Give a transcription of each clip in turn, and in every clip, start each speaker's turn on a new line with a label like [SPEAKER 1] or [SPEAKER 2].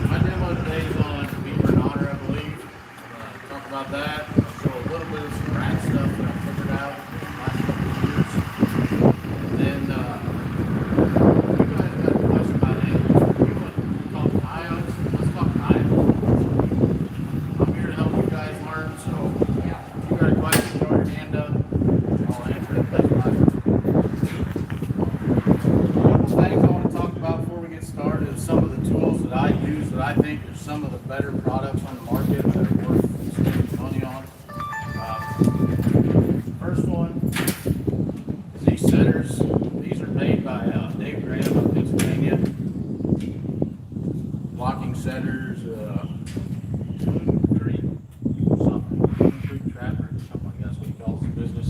[SPEAKER 1] My demo today is on beaver and otter, I believe. Talk about that. Show a little bit of some rat stuff that I figured out in the last couple of years. And then, you guys got a question about animals. You want to talk coyotes? Let's talk coyotes. I'm here to help you guys learn, so if you got a question, throw your hand up. I'll answer it. That's fine. Things I want to talk about before we get started is some of the tools that I use that I think are some of the better products on the market that are worth spending money on. First one is these setters. These are made by Dave Graham of Pennsylvania. Locking setters, Bluegrass Trapper, something like that's what he calls the business.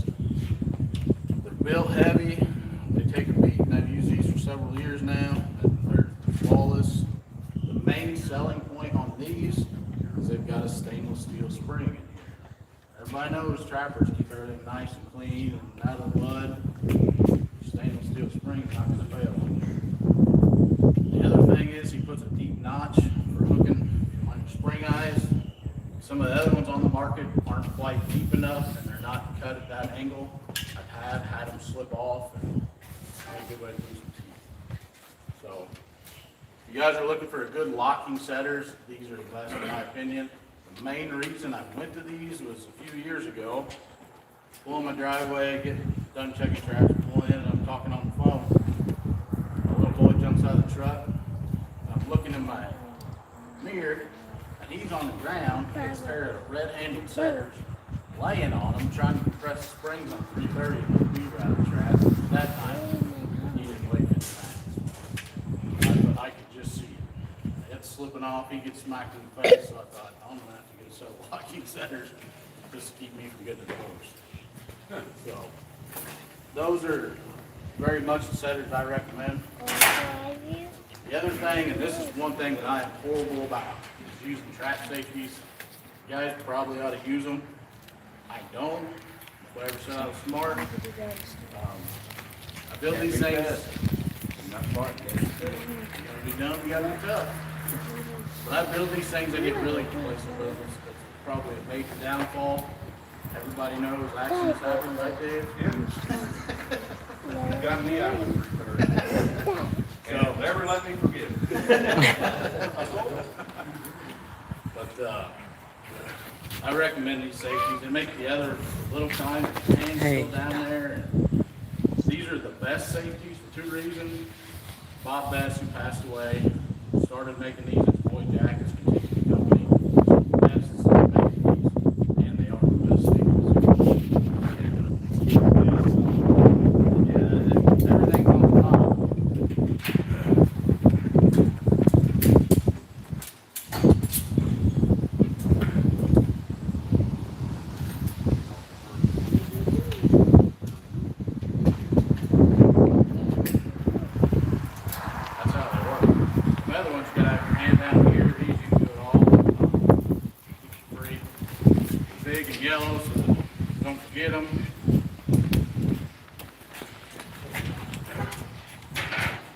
[SPEAKER 1] They're built heavy. They take a beat, and I've used these for several years now, and they're flawless. The main selling point on these is they've got a stainless steel spring in here. Everybody knows trappers keep everything nice and clean and out of the mud. Stainless steel spring is not going to fail on you. The other thing is he puts a deep notch for hooking on your spring eyes. Some of the other ones on the market aren't quite deep enough, and they're not cut at that angle. I have had them slip off, and a good way to lose some teeth. So, if you guys are looking for a good locking setters, these are the best in my opinion. The main reason I went to these was a few years ago. Pull in my driveway, get done checking traps, pull in, and I'm talking on the phone. My little boy jumps out of the truck. I'm looking in my mirror, and he's on the ground, takes a pair of red-handled setters, laying on them, trying to compress the springs on 330 with a beaver out of the trap. That time, he didn't wait 50 minutes. I could just see it. It's slipping off, he gets smacked in the face, so I thought, I'm going to have to get a set of locking setters just to keep me from getting divorced. So, those are very much the setters I recommend. The other thing, and this is one thing that I am horrible about, is using trap safeties. You guys probably ought to use them. I don't. If I ever said I was smart. I build these things. Not smart. You gotta be dumb, you gotta be tough. When I build these things, I get really complacent with them. It's probably a major downfall. Everybody knows accidents happen, right, Dave?
[SPEAKER 2] Yeah. Got me out of it. So never let me forget.
[SPEAKER 1] But I recommend these safeties. They make the other little kind of hands go down there. And these are the best safeties for two reasons. Bob Best, who passed away, started making these. His boy Jack has continued the company. Best is still making these, and they are the best safeties. Yeah, everything's on top. Yellow, so don't forget them.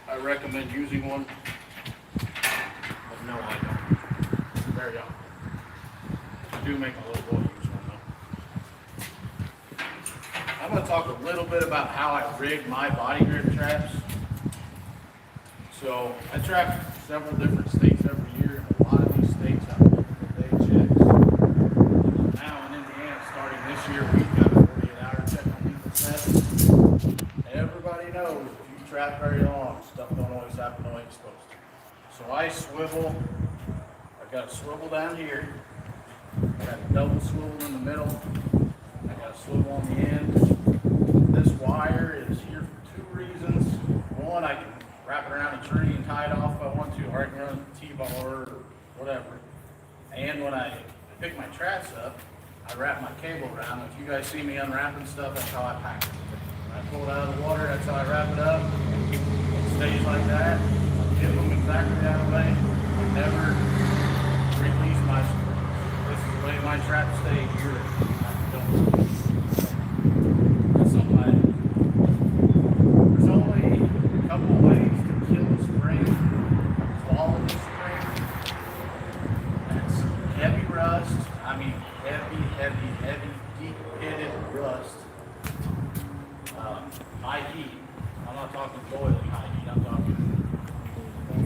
[SPEAKER 1] I recommend using one, but no, I don't. Very young. I do make a little boy use one though. I'm going to talk a little bit about how I rig my body grip traps. So I trap several different states every year, and a lot of these states have day checks. This year we've got a 48-hour check on people's sets. Everybody knows if you trap very long, stuff don't always happen the way it's supposed to. So I swivel. I've got a swivel down here. I got a double swivel in the middle. I got a swivel on the end. This wire is here for two reasons. One, I can wrap it around a tree and tie it off if I want to, or I can run a T-bar or whatever. And when I pick my traps up, I wrap my cable around. If you guys see me unwrapping stuff, that's how I pack it. When I pull it out of the water, that's how I wrap it up. It stays like that. Get them exactly that way. I never release my spring. This is the way my traps stay here. That's something there's only a couple of ways to kill the spring.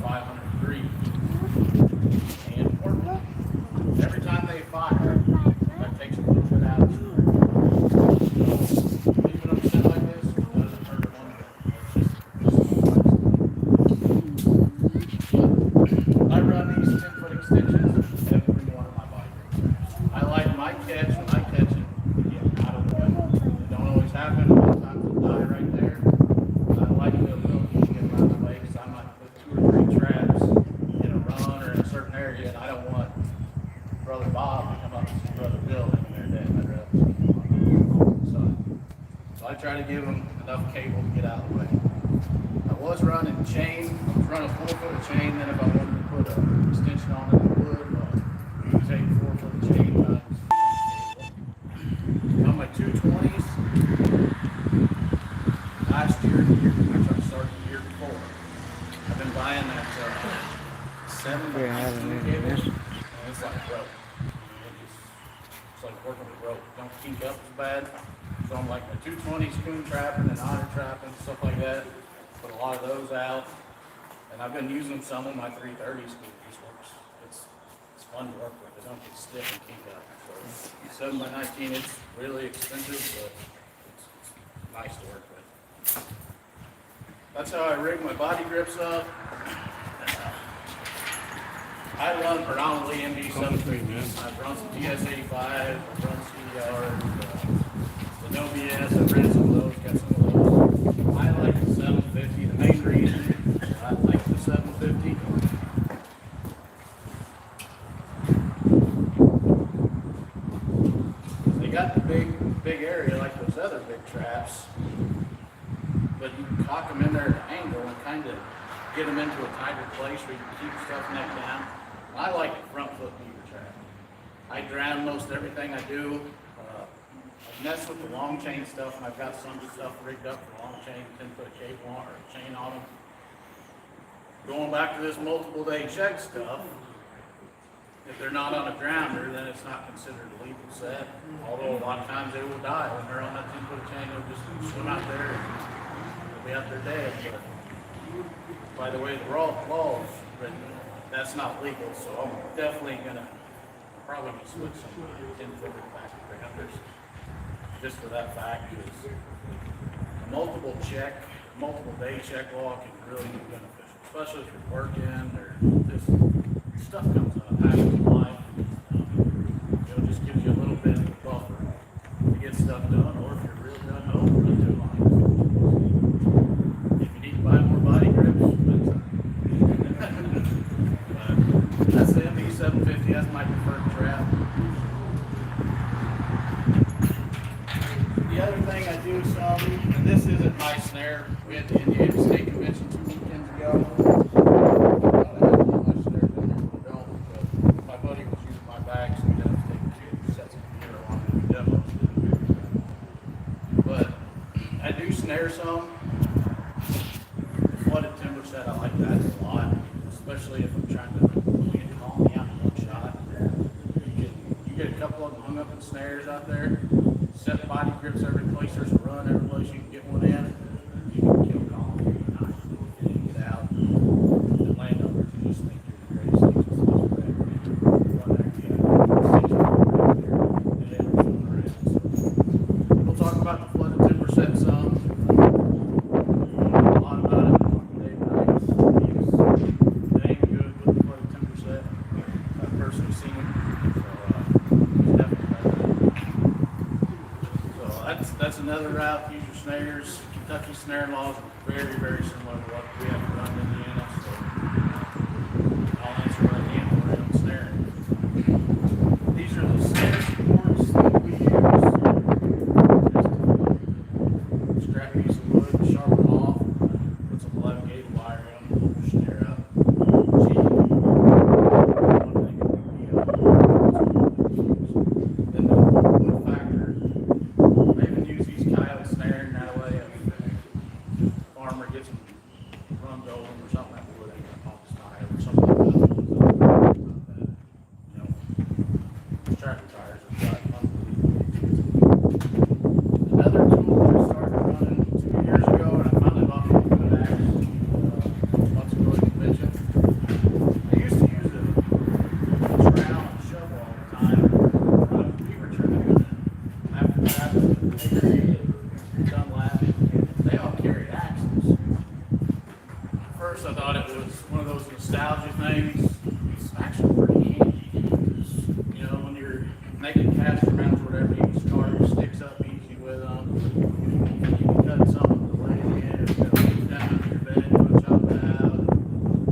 [SPEAKER 1] 503. And importantly, every time they fire, that takes a little bit out of the string. Leaving them sit like this doesn't hurt one bit. I run these 10-foot extensions in every one of my body traps. I like my catch when I catch it, get out of the way. It don't always happen. Sometimes it'll die right there. I like the ability to get out of the way because I might put 2 or 3 traps in a run or in a certain area, and I don't want Brother Bob to come up and see Brother Bill in there dead. I'd rather see him on the side. So I try to give them enough cable to get out of the way. I was running chain. I was running 4-foot of chain. Then if I wanted to put an extension on it, I would. Use 8-4-foot chain. On my 220s, last year, actually I started the year before. I've been buying that 7x18 cable, and it's like rope. It's like working with rope. Don't kink up as bad. So I'm like my 220s coon trapping and otter trapping, stuff like that. Put a lot of those out, and I've been using some of my 330s. It works. It's fun to work with. It don't get stiff and kink up. So 7x19, it's really expensive, but it's nice to work with. That's how I rig my body grips up. I run predominantly MD750s. I've run some TS85, I've run CDRs, the No BS, I've ran some of those, got some of those. I like the 750. The main reason I like the 750 they got the big area like those other big traps, but you can cock them in there at an angle and kind of get them into a tighter place where you can keep stuff neck down. I like the front foot beaver trap. I drown most everything I do. I've messed with the long chain stuff, and I've got some stuff rigged up for long chain, 10-foot cable on or chain on them. Going back to this multiple day check stuff, if they're not on a grounder, then it's not considered a legal set. Although a lot of times they will die when they're on that 10-foot chain. They'll just swim out there and they'll be out there dead. But by the way, the law is written, that's not legal. So I'm definitely gonna probably switch some 10-foot back to grounders just for that fact. Because a multiple day check law can really be beneficial, especially if you're working or just stuff comes up, happens in life. It just gives you a little bit of a buffer to get stuff done, or if you're real done home, run too long. If you need to buy more body grips, but that's the MB750. That's my preferred trap. The other thing I do some, and this isn't my snare. We had the Indiana State Convention 2 weekends ago. Some flooded timber set, I like that a lot, especially if I'm trying to get a colony out in one shot. You get a couple of them hung up in snares out there, set body grips every place there's a run, every place you can get one in, you can kill a colony nice. Get out. The landowners just think you're the greatest thing since we'll talk about the flooded timber set some. That's another route. Use your snares. Kentucky snare laws are very, very similar to what we have to run in Indiana. So I'll answer what I can for it on snaring. These are the snare supports that we use. Scrap piece of wood, sharpen them off, put some 11 gauge wire in, pull the snare up. Then the wood factor. They even use these coyote snaring that way. If the farmer gets them runs over them or something, that wood ain't gonna pop the style or something like that. You know, tractor tires are quite unbelievable. Another tool I started running 2 years ago, and I found it off a good axe months ago at the convention. was one of those nostalgia things. It's actually pretty handy. You know, when you're making cast rounds or whatever, you can start sticks up easy with them. You can cut something to lay in or cut it down in your bed, you want to chop it out.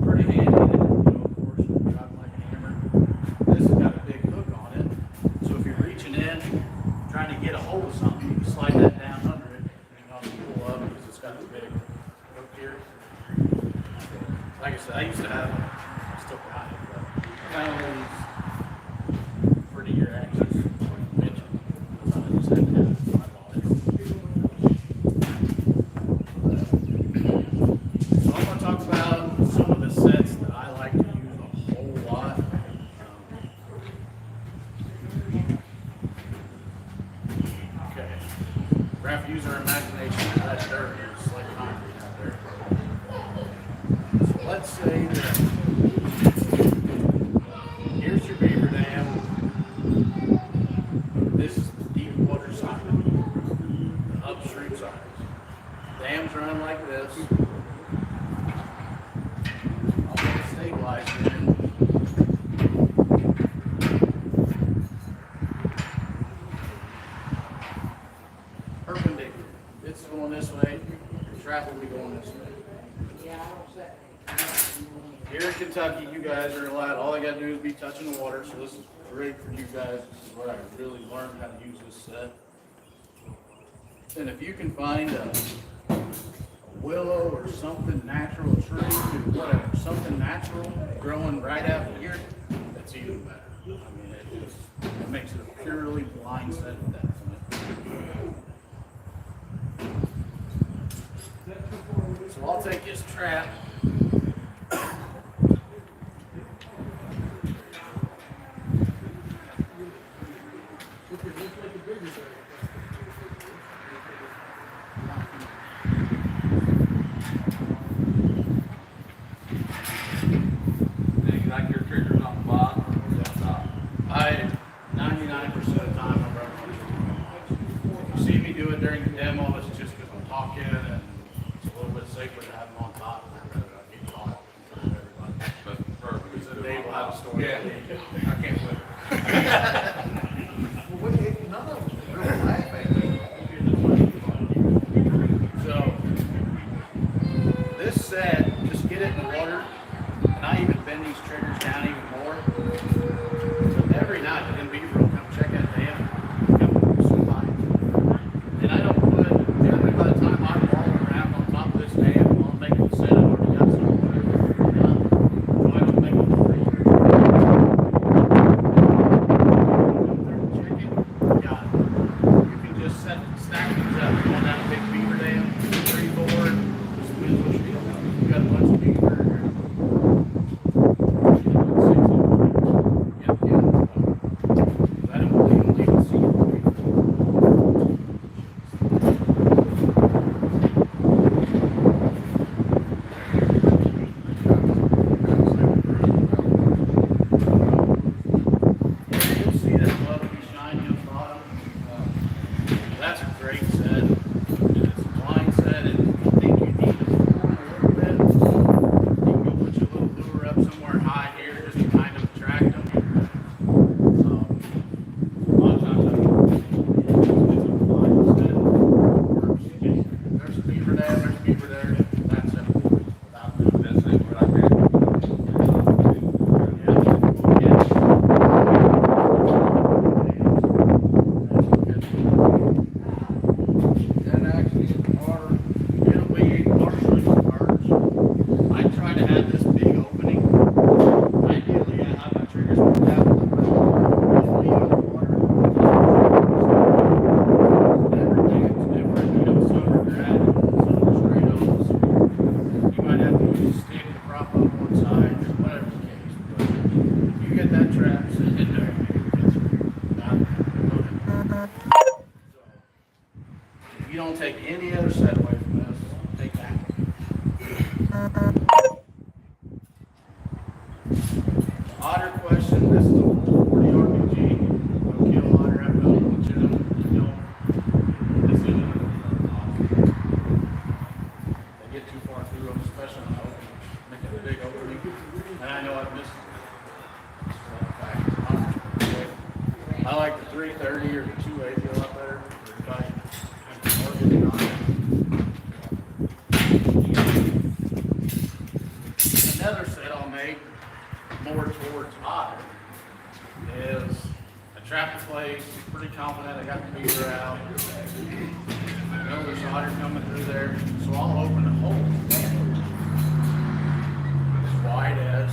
[SPEAKER 1] Pretty handy. You know, of course, when you're driving like a hammer. This has got a big hook on it. So if you're reaching in, trying to get a hold of something, you can slide that down under it and you know, pull up because it's got a big hook here. Like I said, I used to have, I still got it, but kind of these prettier axes. I just had to have it when I bought it. So I'm going to talk about some of the sets that I like to use a whole lot. Okay. We're going to have to use our imagination. That dirt is like concrete out there. So let's say that here's your beaver dam. This is the deep water side, the upstream side. Dams run like this. I'll get it stabilized in. Perpendicular. It's going this way. The trap will be going this way. Here in Kentucky, you guys are allowed, all I gotta do is be touching the water, so this is great for you guys. This is where I really learned how to use this set. And if you can find a willow or something natural, a tree, whatever, something natural growing right out here, that's even better. I mean, it makes it a purely blind set at that point. So I'll take this trap.
[SPEAKER 2] Like your triggers on the bottom or on top?
[SPEAKER 1] 99% of the time I'm running. If you see me do it during the demo, it's just because I'm talking and it's a little bit safer to have them on top. I'd rather not get caught in front of everybody.
[SPEAKER 2] But perfect.
[SPEAKER 1] So Dave will have a story.
[SPEAKER 2] Yeah. I can't wait.
[SPEAKER 3] None of them really laughing.
[SPEAKER 1] So this set, just get it in the water, and I even bend these triggers down even more. So every night, the beaver will come check that dam, come survive. And I don't put, generally by the time I'm walking around on top of this dam, I'll make the set, I've already got some water done. So I don't make it free. opening. And I know I've missed. I like the 330 or the 280 a lot better. Another set I'll make more towards otter is a trapper place. Pretty confident I got the beaver out. I know there's otter coming through there, so I'll open a hole as wide as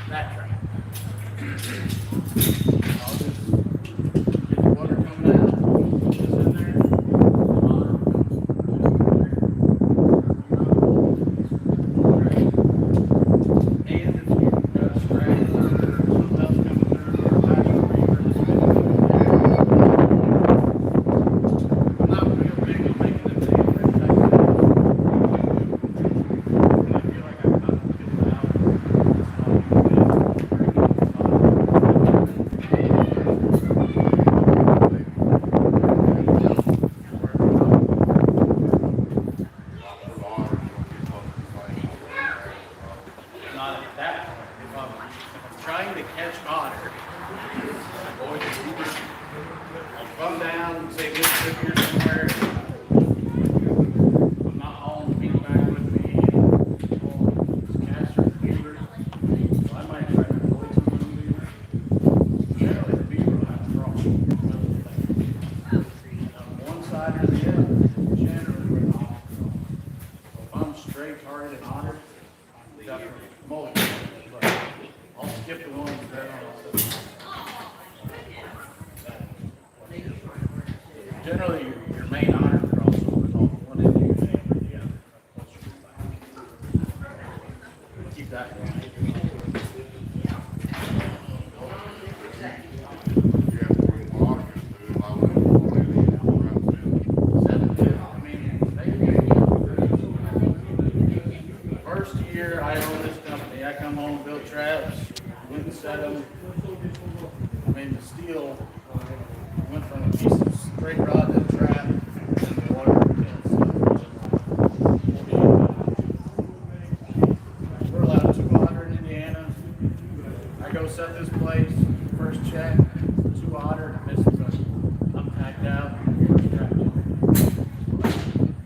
[SPEAKER 1] that trap. I'll just get the water coming out, just in there, and if you got a strand or something else coming through, or a passion beaver that's been in there, I'm not real big on making them big, but I feel like I kind of get it out. Not at that point. If I'm trying to catch otter, avoid the beaver, I'll come down and say this trip here somewhere. I'm not hauling the beaver back with me. Cast or beaver. So I might try to avoid some of the beaver. Generally, the beaver will have to cross. On one side or the other, generally we're not. So if I'm straight targeting otter, definitely mulligan, but I'll skip the one there on generally your main otter crossover is on one end of your name or the other. Keep that going. First year I owned this company, I come home and built traps, went and set them. I mean, the steel went from a piece of straight rod to a trap and the water. We're allowed 2 otter in Indiana. I go set this place, first check, 2 otter, misses us. I'm tagged out, first trap.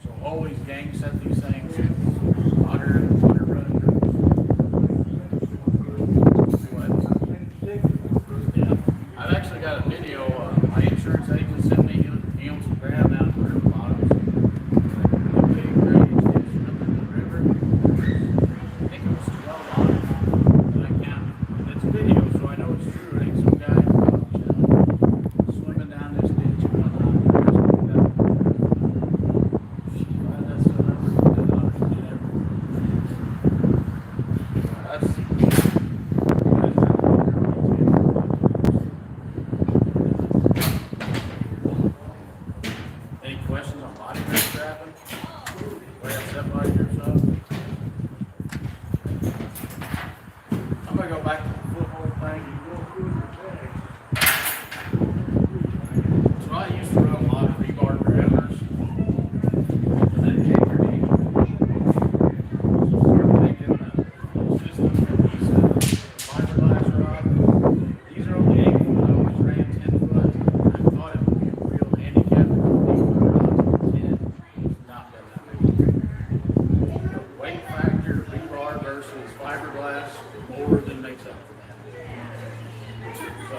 [SPEAKER 1] So always gang set these things. Otter run. Yeah. I've actually got a video, my insurance agent sent me, he owns some ground out in the river bottoms. Big range, they just ripped in the river. I think it was 12 otters that I counted. It's video, so I know it's true. It ain't some guy swimming down this ditch and whatnot. That's the number of otters we did ever. Any questions on bluegrass trapping? Way up step by yourself. I'm gonna go back to the foothold thing. So I used to run a lot of rebar grabbers. And then Erny. So started making the system for these fiberglass rods. These are only 8 foot. I always ran 10 foot. I thought it would be a real handicap for people who are not 10. It's not been that big. The weight factor of rebar versus fiberglass more than makes up for that. So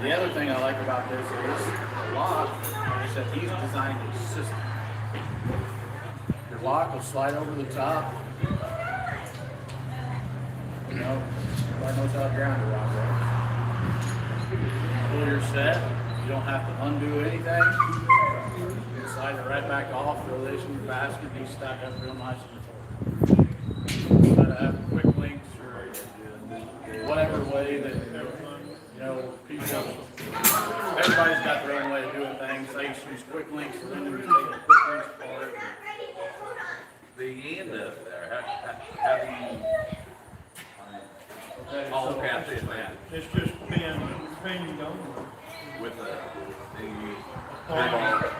[SPEAKER 1] the other thing I like about this is the lock. Like I said, he's designed a system. Your lock will slide over the top. You know, everybody knows how to ground a rock works. Pull your set. You don't have to undo anything. You can slide it right back off, throw this in your basket, and you stack up real nice and forward. Instead of having quick links or whatever way that you know people. Everybody's got their own way of doing things. They used to use quick links, and then we take the quick links apart.
[SPEAKER 2] The end of there, how do you?
[SPEAKER 1] Okay,
[SPEAKER 2] Oh,
[SPEAKER 1] so
[SPEAKER 2] okay, I see it now.
[SPEAKER 4] It's just been on.
[SPEAKER 2] with the, they use T-bar,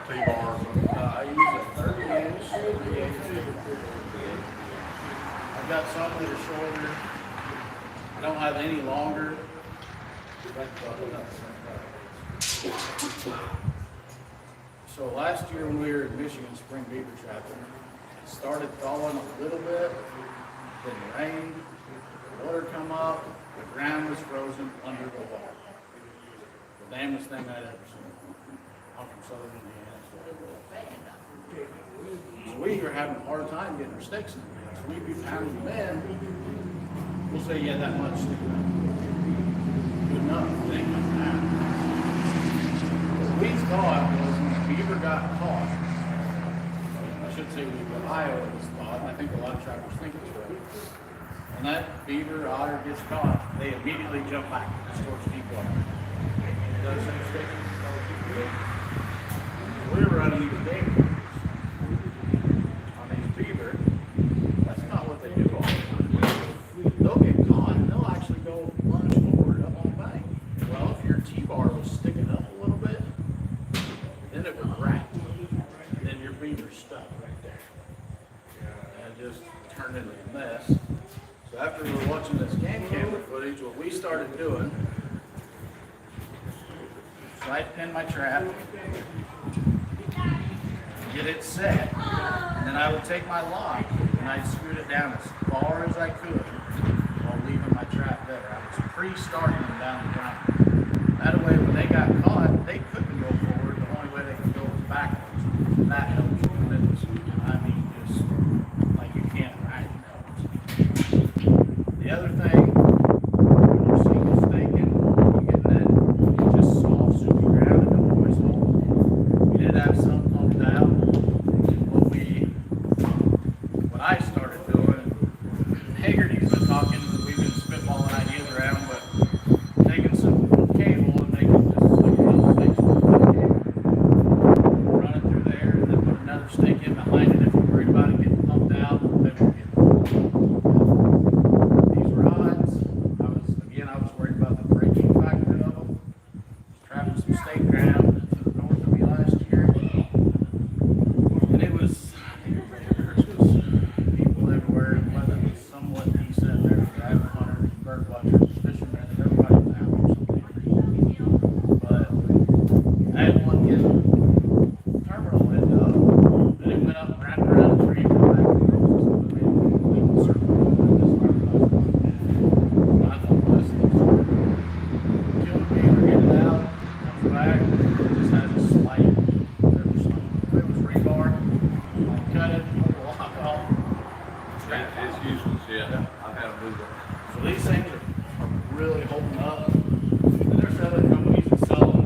[SPEAKER 1] I use a 30-inch, 3/8. I've got some that are shorter. I don't have any longer. So last year when we were in Michigan spring beaver trapping, it started thawing a little bit, then rained, water come up, the ground was frozen under the water. The damnedest thing I'd ever seen. I'm from southern Indiana. So we were having a hard time getting our sticks in there. So we'd be pounding them in. We'll say you had that much sticking up. Good enough, it ain't gonna matter. What we thought was when the beaver got caught, I should say what Iowa was thought, and I think a lot of trappers think it's right. When that beaver otter gets caught, they immediately jump back towards deep water. Does that stick? We were running these dangerous on these beaver. That's not what they do all the time. They'll get caught and they'll actually go plunge forward up on the bank. Well, if your T-bar was sticking up a little bit, then it would crack. And then your beaver's stuck right there. And it just turned into a mess. So after we were watching this game camera footage, what we started doing, so I'd pin my trap, get it set, and then I would take my lock and I'd scoot it down as far as I could while leaving my trap there. I was pre-starting them down the ground. That way when they got caught, they couldn't go forward. The only way they could go was backwards. And that helps tremendously. I mean, just like you can't ride it. The other thing, when you're single staking, you get that just soft, soupy ground that don't always hold. We did have some pumped out. What I started doing, Hagerty's been talking, we've been spitballing ideas around, but taking some cable and making this like a little station cable, run it through there, and then put another stake in behind it if you're worried about it getting pumped out, then we'll get these rods. I was worried about the breaking factor of them. Trapping some stake ground to the north of me last year, and it was people everywhere, and weather was somewhat decent. There were rabbit hunters, bird watchers, fishermen, and everybody was out for something. But I had one get terminal end up, then it went up and wrapped around a tree and come back and we just circle. I thought this killed me, or get it out, comes back, it just has a slight, it was rebar, I cut it, pulled the lock off.
[SPEAKER 2] it's useless, yeah. I've had to move it.
[SPEAKER 1] So these things are really holding up. And there's other companies that sell them.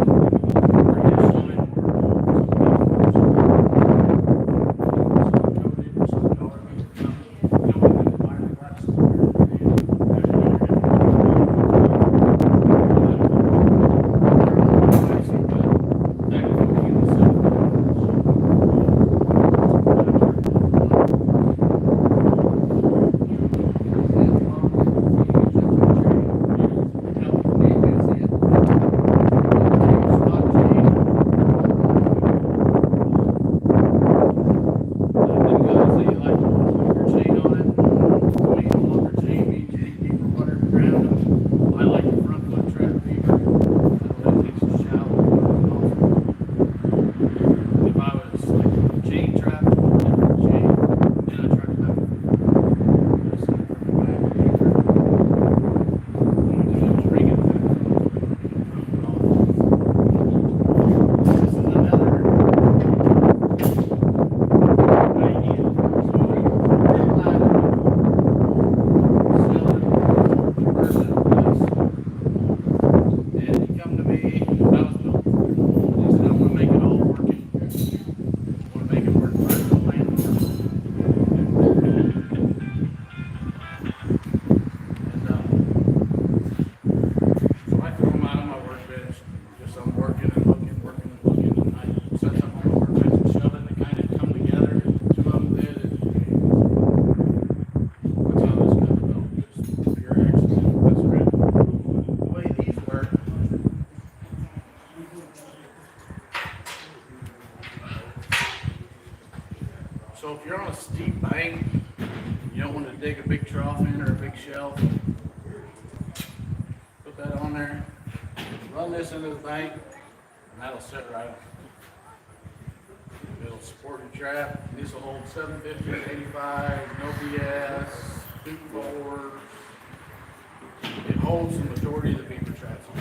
[SPEAKER 1] dig a big trough in or a big shelf. Put that on there. Run this into the bank, and that'll sit right on. It'll support your trap. This will hold 750, 85, no BS, 2 4. It holds the majority of the beaver traps on.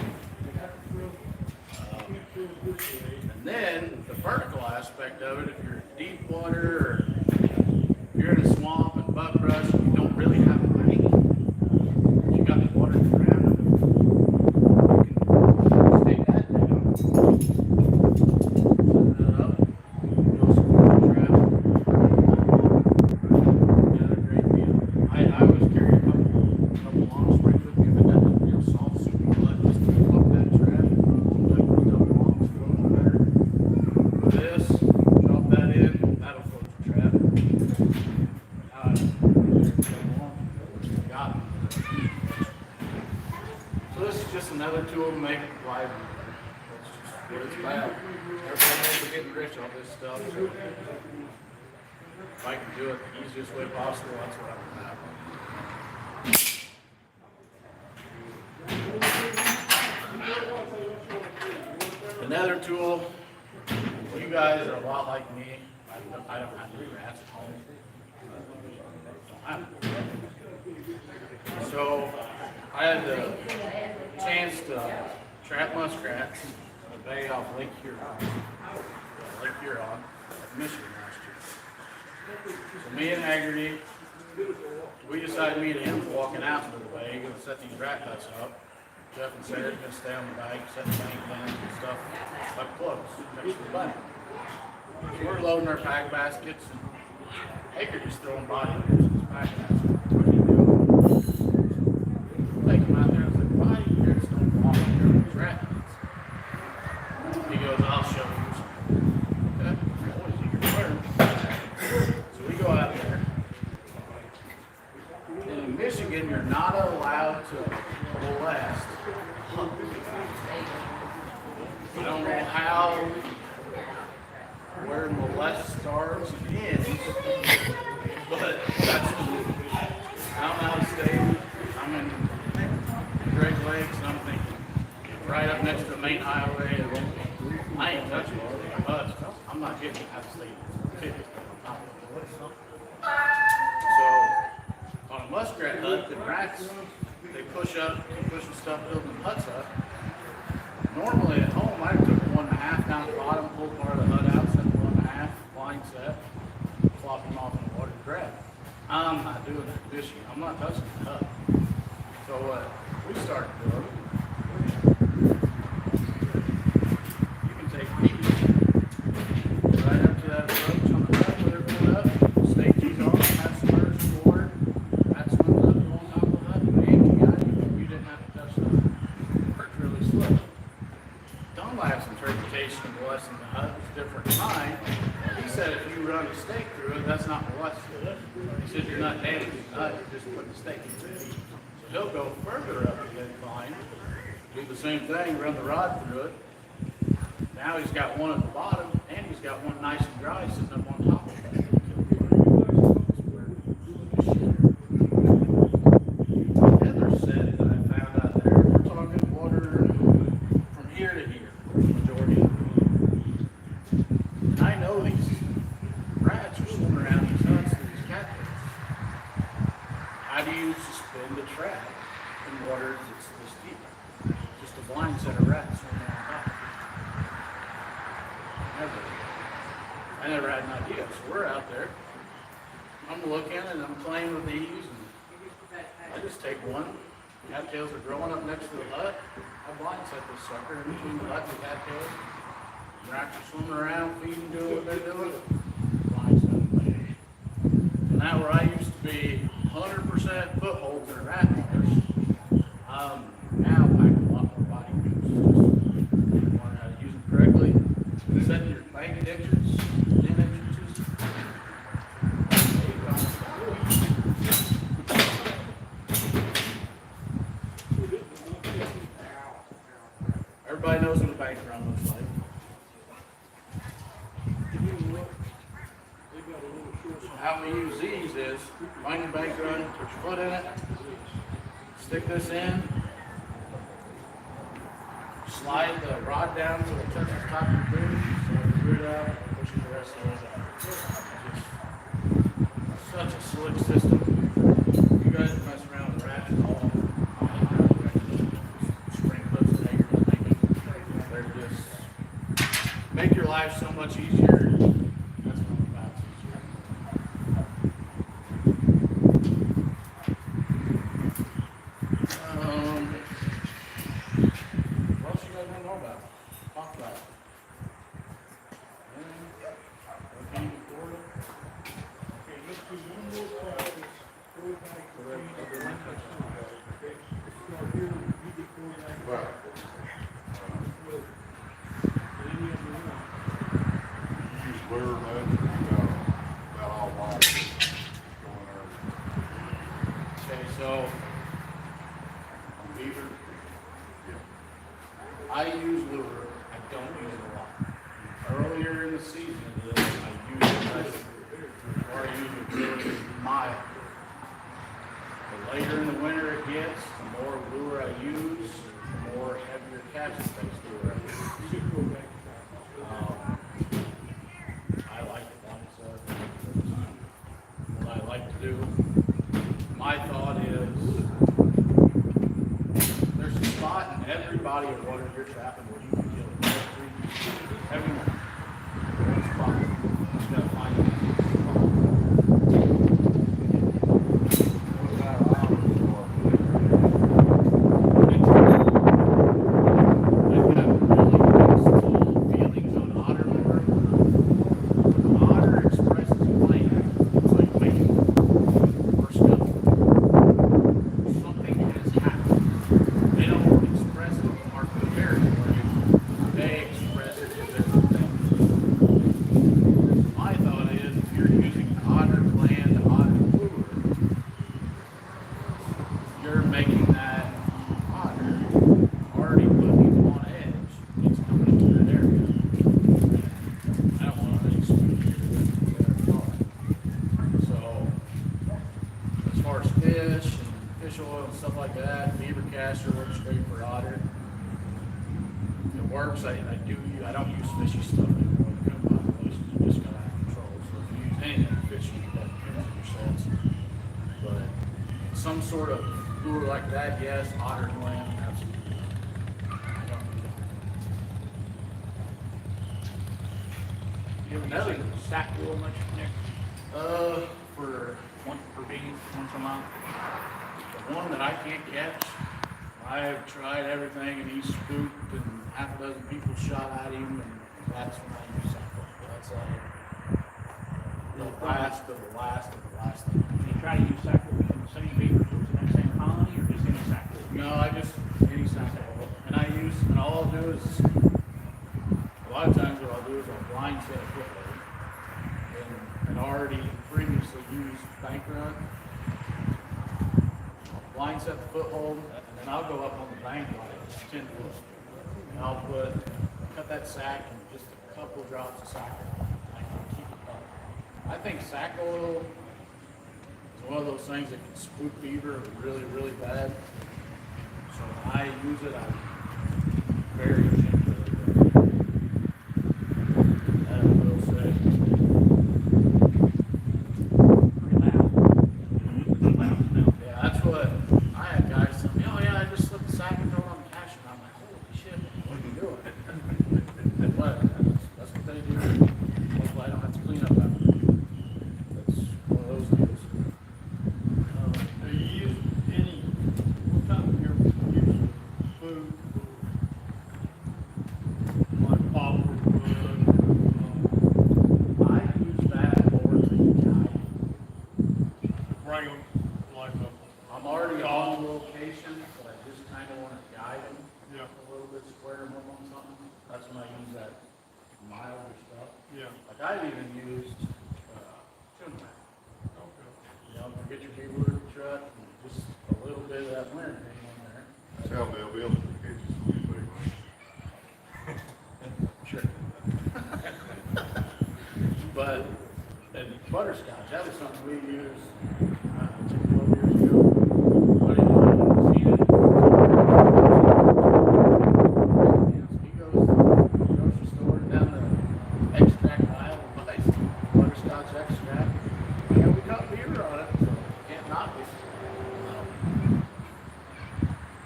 [SPEAKER 1] And then the vertical aspect of it, if you're in deep water or if you're in a swamp and buckbrush and you don't really have a bank, but you got the water around it, you can stake that down, set that up, go support the trap. Another great deal. I always carry a couple long springs with me, but that doesn't real soft, so you let just plug that trap, let it double longs float better. This, drop that in, that'll float your trap. Got it. So this is just another tool to make it live. That's just what it's about. Everybody knows we're getting rich on this stuff, so if I can do it the easiest way possible, that's what I'm about. Another tool, you guys are a lot like me. I don't have any rats at home. So I had the chance to trap muskrats in a bay off Lake Huron, at Michigan last year. So me and Haggerty, we decided, me and him were walking out into the bay, going to set these rat huts up. Jeff and Sarah going to stay on the bank, set the bank down and stuff up close next to the bank. So we're loading our pack baskets, and Haggerty's throwing body hooks in his pack basket. What are you doing? Take him out there and say, why do you just don't walk here with these rat huts? He goes, I'll show you. Okay, always eager to learn. So we go out there. And in Michigan, you're not allowed to molest. I don't know how, where molest starts and ends, but that's the rule. I'm out of state. I'm in Great Lakes, and I'm thinking, right up next to the main highway. I ain't touching all the huts. I'm not getting out of state tickets on top of it. So, on a muskrat hut, the rats, they push up, pushing stuff, building huts up. Normally at home, I took 1.5 down the bottom, pulled part of the hut out, set the 1.5, line set, flop them off in the water to grab. I'm not doing that fishing. I'm not touching the hut. So what we started doing, you can take these right up to that approach on the hut, put everything up, stake these on, have some birds in the water, that swims up, go on top of the hut, and you got it. You didn't have to touch the hut. It's really slow. Dunlap's interpretation of molesting the hut was different than mine. He said if you run a stake through it, that's not molesting it. He said you're not damaging the hut, you're just putting a stake through it. So he'll go further up the incline, do the same thing, run the rod through it. Now he's got one at the bottom, and he's got one nice and dry sitting up on top of it. Heather said that I found out there, we're talking water from here to here, majority. And I know these rats are swimming around these huts and these catfish. How do you suspend a trap in water that's this deep? Just a blind set of rats swimming on top. I never had an idea. So we're out there. I'm looking and I'm playing with these. And I just take one. Cattails are growing up next to the hut. I blind set this sucker in between the hut and the cattails. Rats are swimming around, feeding, doing what they're doing. Blind set them. And that where I used to be 100% footholds in rat waters. Now I can a lot more body moves. Just learn how to use them correctly. Set your bank ditches, in entrances. Everybody knows what a bank run looks like. How we use these is, if I county bank run, put your foot in it, stick this in, slide the rod down so it touches the top of your boot, so the boot out, pushes the rest of it out. Just such a slick system. You guys can mess around with ratchets and all spring clips and anchors, they're just make your life so much easier. That's what I'm about. What else you guys want to know about? Talk about it. Okay, Florida.
[SPEAKER 4] Okay, let's do one more practice. Go back to the start here, you get going back.
[SPEAKER 2] Right.
[SPEAKER 4] Any of them.
[SPEAKER 2] Use lure net, about all wide. Going there.
[SPEAKER 1] Okay, so on beaver, I use lure. I don't use it a lot. Earlier in the season, I use it less, or I use it really mild. The later in the winter it gets, the more lure I use, the more heavier casting based lure I use. I like the concept. What I like to do, my thought is, there's a spot in every body of water you're trapping where you can kill every one. One spot. You just gotta find it. Feelings on otter lure. Otter expresses a flame. It's like making or stuff. Something has happened. They don't express it to mark the territory. They express it to different things. My thought is, if you're using otter gland, otter lure, you're making that otter already looking on edge. It's coming into that area. I don't want to exclude you from there at all. So, as far as fish and fish oil and stuff like that, beaver caster works great for otter. It works. I don't use fishy stuff anymore. The coon populations are just got out of control. So if you use anything fishy, that depends on your sense. But some sort of lure like that, yes, otter gland, absolutely. I don't do that.
[SPEAKER 5] You ever use a sack rule much, Nick?
[SPEAKER 1] For
[SPEAKER 5] One per bean, once a month?
[SPEAKER 1] the one that I can't catch, I've tried everything and he's spooked and half a dozen people shot at him and that's when I use something. That's like the last of the last of the last thing.
[SPEAKER 5] You try to use sack rule in the same beavers in that same colony, or just any sack rule?
[SPEAKER 1] No, I just, any sample. And all I'll do is, a lot of times what I'll do is I'll blind set a foothold and already previously used bank run. I'll blind set the foothold and then I'll go up on the bank like 10 foot. And I'll cut that sack and just a couple drops of sack oil. I can keep it up. I think sack oil is one of those things that can spook beaver really, really bad. So when I use it, I'm very gentle. That I will say.
[SPEAKER 5] Pretty loud.
[SPEAKER 1] Yeah, that's what I had guys tell me, oh yeah, I just slipped the sack and throw it on the cash. And I'm like, holy shit, what are you doing? But that's what they do. Hopefully I don't have to clean up after. That's one of those deals.
[SPEAKER 4] Do you use any, what time of your use food? Like popcorn,
[SPEAKER 1] I use that more to guide.
[SPEAKER 4] bring them like a,
[SPEAKER 1] I'm already on location, but I just kind of want to guide them
[SPEAKER 4] yeah,
[SPEAKER 1] a little bit, square them up on something. That's when I use that milder stuff.
[SPEAKER 4] yeah,
[SPEAKER 1] Like I've even used tuna mat.
[SPEAKER 4] okay.
[SPEAKER 1] You know, get your beaver truck and just a little bit of that winter thing in there.
[SPEAKER 2] Tell me, they'll be able to catch you some big ones.
[SPEAKER 1] Sure. But and butterscotch, that was something we used size.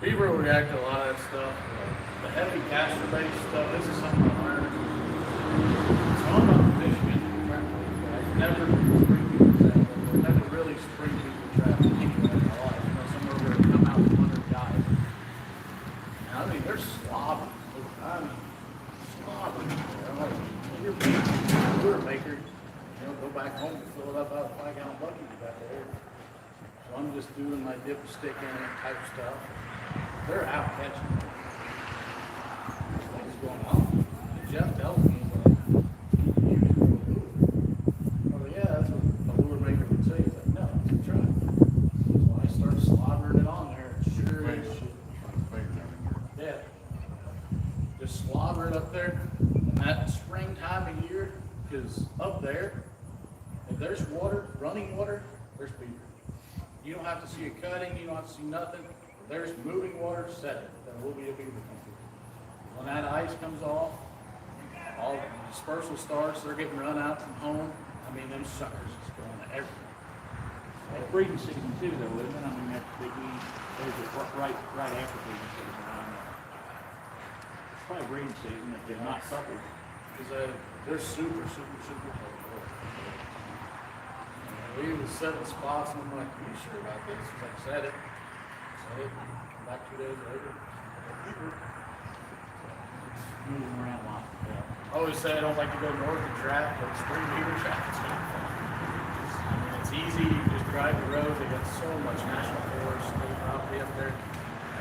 [SPEAKER 1] Beaver will react to a lot of that stuff. The heavy castor-based stuff, this is something I learned. So I'm not Michigan. I've never really spring people trapping anywhere in my life. You know, somewhere where they come out with 100 guys. And I mean, they're slobbering. I mean, slobbering. I'm like, you're a lure maker. You know, go back home and fill it up out of a 5-gallon bucket you got there. So I'm just doing my dip a stick in it type stuff. They're out catching. What's going on? Jeff tells me, he's like, you use a lure. Oh yeah, that's what a lure maker would say. He's like, no, it's a trap. So I started slobbering it on there. Sure as shit. Yeah. Just slobber it up there. And that spring time of year, because up there, if there's water, running water, there's beaver. You don't have to see it cutting, you don't have to see nothing. If there's moving water, set it. Then we'll be a beaver country. When that ice comes off, all the dispersal starts, they're getting run out from home. I mean, them suckers is going everywhere.
[SPEAKER 5] At breeding season too, though, isn't it? I mean, that's big, there's a right after breeding season. It's probably breeding season if they're not coupled.
[SPEAKER 1] Because they're super cold. We was setting spots and I'm like, are you sure about this? He's like, set it. Set it. Come back 2 days later.
[SPEAKER 5] Moving around a lot. Yeah.
[SPEAKER 1] I always say I don't like to go north and trap, but spring beaver trap is kind of fun. I mean, it's easy. You just drive the road. They got so much national forest, state property up there.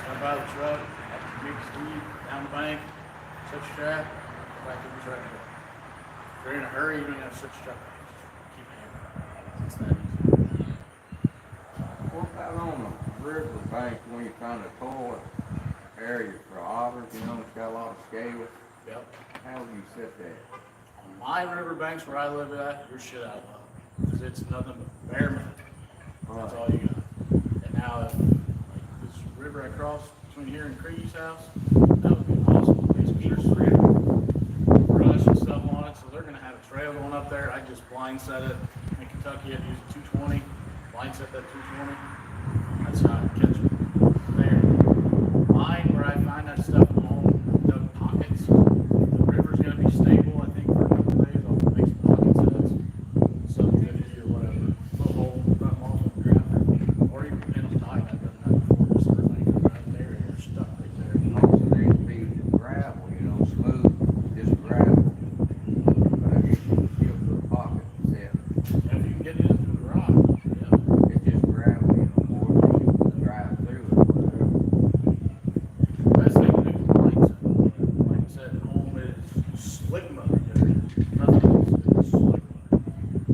[SPEAKER 1] Jump out of the truck, up the big speed, down the bank, set your trap, go back in the truck. If you're in a hurry, you don't have to set your truck. Keep hammering. It's that easy.
[SPEAKER 6] What about on the river bank when you find a toilet area for otters, you know, it's got a lot of scale?
[SPEAKER 1] Yep.
[SPEAKER 6] How do you set that?
[SPEAKER 1] On my river banks where I live at, you're shit out of luck. Because it's nothing but bare metal. That's all you got. And now, if, like this river I crossed between here and Cree's house, that would be an awesome place. There's brush and stuff on it, so they're going to have a trail going up there. I just blind set it. In Kentucky, I'd use a 220. Blind set that 220. That's how I catch them there. Mine, where I find that stuff at home, dug pockets. The river's going to be stable, I think, for a couple of days. I'll make some pocket sets, 750 or whatever. Little hole, run them off on the ground. Or even pin them tight. I've done that before. Just sort of like right there, and they're stuck right there.
[SPEAKER 6] And also needs to be gravel, you know, smooth, just gravel. But I guess you can still put a pocket set.
[SPEAKER 1] If you can get it into the rock, yeah.
[SPEAKER 6] It's just gravel, you know, more than you can drive through it or whatever.
[SPEAKER 1] Best thing to do is blind set. Like I said, at home it is slick mud. There's nothing else. It's slick mud.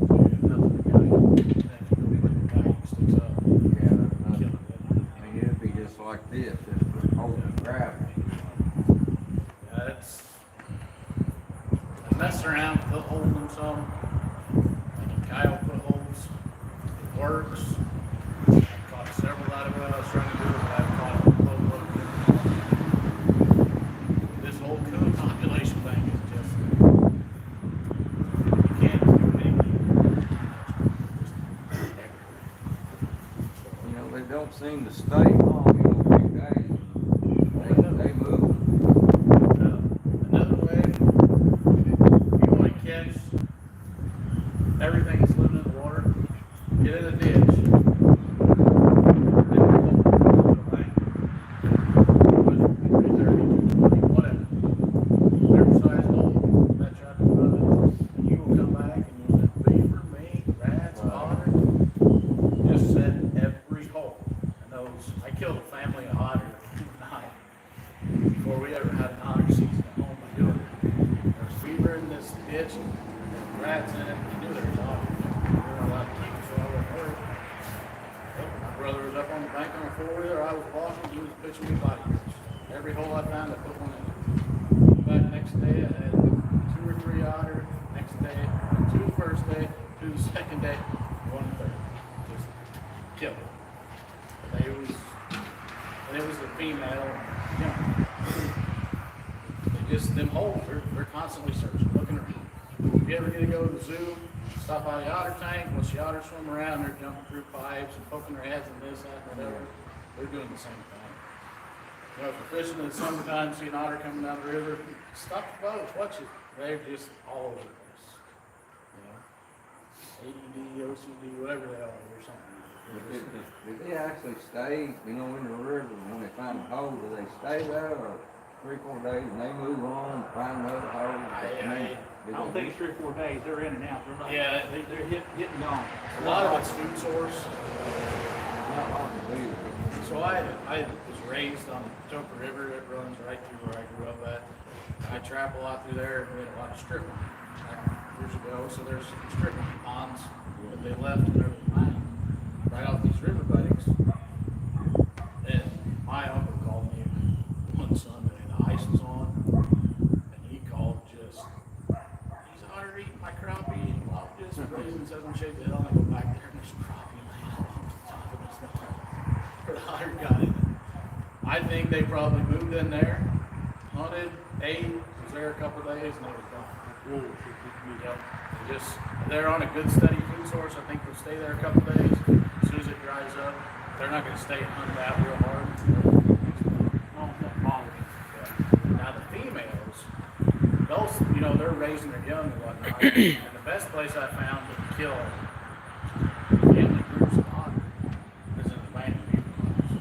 [SPEAKER 1] You have nothing to guide you. And if you really put the guide sticks up,
[SPEAKER 6] Yeah, that's
[SPEAKER 1] kill
[SPEAKER 6] nothing.
[SPEAKER 1] it.
[SPEAKER 6] I mean, it'd be just like this, just holding gravel.
[SPEAKER 1] Yeah, it's I mess around, put holes in some. Like in Kyle put holes. It works. I've caught several out of what I was trying to do, but I've caught a little this whole coon population thing is just you can't do anything.
[SPEAKER 6] You know, they don't seem to stay long, you know, a few days. They move.
[SPEAKER 1] Another way, if you want to catch everything that's living in the water, get in a ditch. Whatever. Whatever size hole that trap in front of it, and you will come back and you'll have beaver, mink, rats, otter. Just set every hole. And those, I killed a family of otter tonight before we ever had an otter season at home by doing it. There's beaver in this ditch, and there's rats in it, and you knew there was otter. We weren't allowed to keep it, so I wasn't hurt. My brother was up on the bank on a four-wheeler, I was walking, he was pitching me body grips. Every hole I found, I put one in. Back next day, I had 2 or 3 otter. Next day, 2 the first day, 2 the second day, 1 the third. Just killed it. And it was the female, you know. They just, them holes, they're constantly searching, looking around. If you ever get to go to the zoo, Stop by the otter tank, watch the otter swim around, they're jumping through pipes and poking their heads in this, that, and whatever. They're doing the same thing. You know, if you're fishing in the summertime, see an otter coming down the river, stop the boat, watch it. They're just all over the place. You know, ADD, OCD, whatever they are, or something.
[SPEAKER 6] Do they actually stay, you know, in the river when they find a hole? Do they stay there or 3-4 days and they move on, find another hole?
[SPEAKER 5] I don't think it's 3 or 4 days, they're in and out, they're not.
[SPEAKER 1] Yeah.
[SPEAKER 5] They're hitting gone.
[SPEAKER 1] A lot of it's food source.
[SPEAKER 6] Not hard to do.
[SPEAKER 1] So I was raised on the Potomac River that runs right through where I grew up at. I trap a lot through there. We had a lot of strip years ago. So there's strip ponds that they left and there was mine right off these river banks. And my uncle called me one Sunday. The ice was on, and he called just, "These otter eating my crappie and lobsters and raisins." Says I'm shaking it on. I go back there and there's crappie laying on top of this thing. The otter got it. I think they probably moved in there, hunted, ate, was there a couple of days, and they was gone. Yep. They're on a good steady food source. I think they'll stay there a couple of days. As soon as it dries up, they're not going to stay hunted out real hard. Now the females, those, you know, they're raising their young and whatnot. And the best place I found to kill family groups of otter is in the abandoned beaver lodges.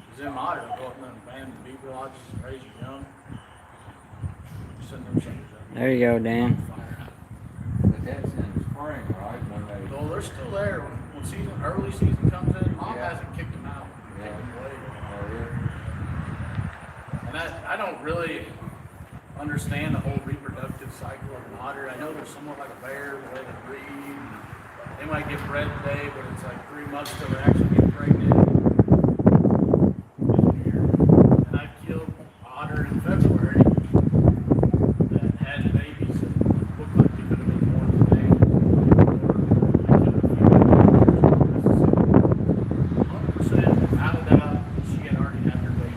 [SPEAKER 1] Because them otter go up in them abandoned beaver lodges and raise your young. Send them suckers up.
[SPEAKER 7] There you go, Dan.
[SPEAKER 1] Fire out.
[SPEAKER 6] But that's in the spring, right? When they,
[SPEAKER 1] So they're still there when early season comes in. Mom
[SPEAKER 6] Yeah.
[SPEAKER 1] hasn't kicked them out.
[SPEAKER 6] Yeah.
[SPEAKER 1] Kicked them away.
[SPEAKER 6] oh yeah.
[SPEAKER 1] And I don't really understand the whole reproductive cycle of an otter. I know they're somewhat like a bear, the way they breed. They might get bred today, but it's like 3 months till they actually get pregnant. And I killed an otter in February that had babies that looked like they could have been born today. I killed a few babies. 100% without a doubt, she had already had her baby.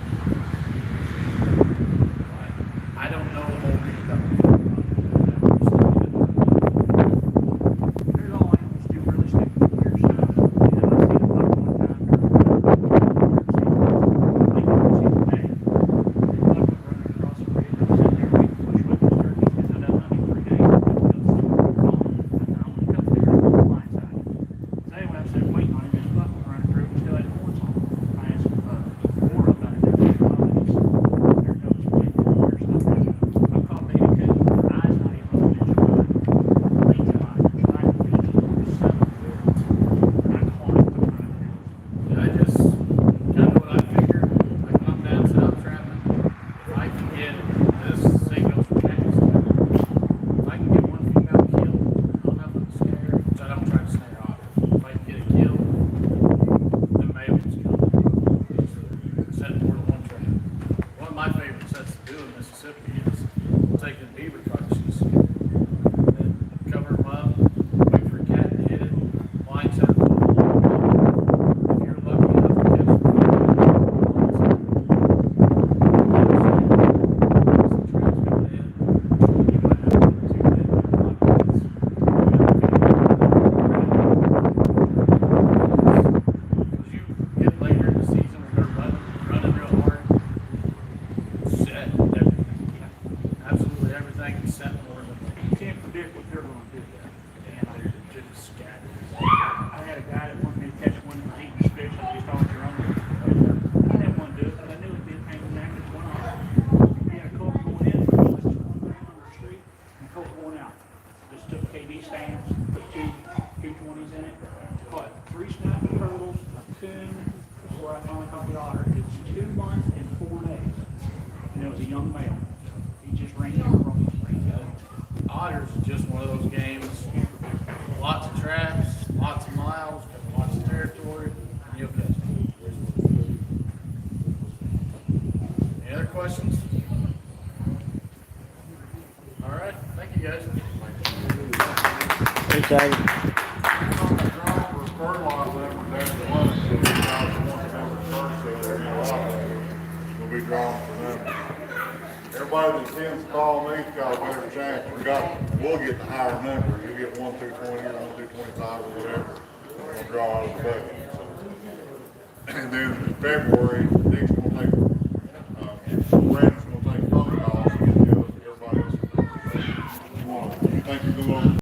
[SPEAKER 1] I don't know the whole reproductive cycle.
[SPEAKER 5] There's all animals do really stick to the ears. And I've seen it like one time. Like you see today. They running across the ridge and sitting there waiting to push with these turkeys because I've done hunting 3 days. And they'll still work on. And I only cut there on the blind side. So anyway, I said waiting on him, his buck was running through and still had horns on. I asked him, more up under there. There goes the I caught baby coon, eyes not even open, just running. Leaves him out, trying to feed him. I climbed the front.
[SPEAKER 1] Yeah, I just kind of what I figured. Like when I'm down south trapping, if I can get this same goes for cats. If I can get one female killed, I'll have them snare, which I don't try to snare otter. If I can get it killed, the male one's killed. Set more than one trap. One of my favorite sets to do in Mississippi is taking beaver carcasses and cover them up, wait for a cat to hit it, line set them. If you're lucky enough to catch the traps coming in, you might have 2 dead blackheads. Because you get later in the season when they're running real hard, set everything. Absolutely everything is set more than
[SPEAKER 5] You can't predict what they're going to do there.
[SPEAKER 1] and they're just scattered.
[SPEAKER 5] I had a guy that wanted me to catch one of my eating fish and just thought you're on there. I didn't want to do it, but I knew it'd be a pain in the neck. It's one off. We had a colt going in, on the street, and colt going out. Just took KD stands, put two 220s in it, caught 3 snapping turtles, a coon, before I finally caught the otter. It's 2 months and 4 days. And it was a young male. He just ran out from the
[SPEAKER 1] Otters is just one of those games. Lots of traps, lots of miles, lots of territory, and you'll catch them. Any other questions? All right, thank you guys.
[SPEAKER 7] Appreciate it.
[SPEAKER 2] We'll be drawn for them. Everybody that tends to call me, got a better chance. We'll get the higher number. we get 1 through 20 or 1 through 25 or whatever, we're gonna draw out of the bucket. So. And then in February,